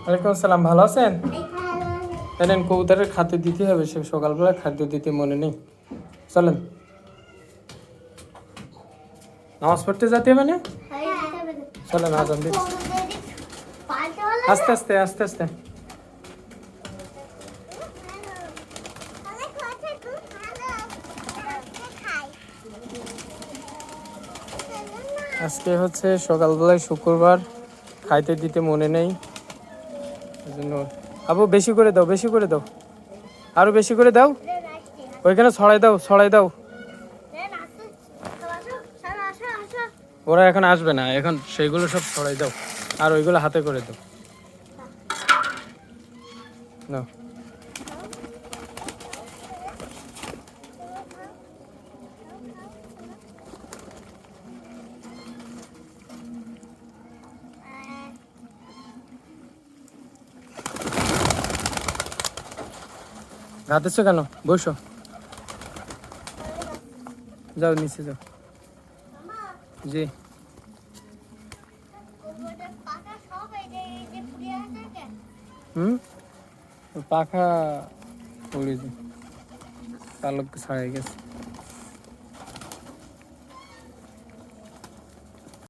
ওয়ালাইকুম আসসালাম, ভালো আছেন? জানেন কবুতরের খাদ্য দিতে হবে, সে সকালবেলা খাদ্য দিতে মনে নেই। চলেন নামাজ পড়তে যেতে হবে না? চলেন আজান দিচ্ছি। আস্তে আস্তে আস্তে আস্তে। আজকে হচ্ছে সকালবেলায় শুক্রবার, খাইতে দিতে মনে নেই, এই জন্য। আবু বেশি করে দাও, বেশি করে দাও, আরো বেশি করে দাও, ওইখানে ছড়াই দাও, ছড়াই দাও। ওরা এখন আসবে না, এখন সেইগুলো সব ছড়াই দাও, আর ওইগুলো হাতে করে দাও। নাও। রাতেছো কেন? বসো, যাও নিচে যাও। জি, পাখা পড়ে যে পালক ছাড়াই গেছে।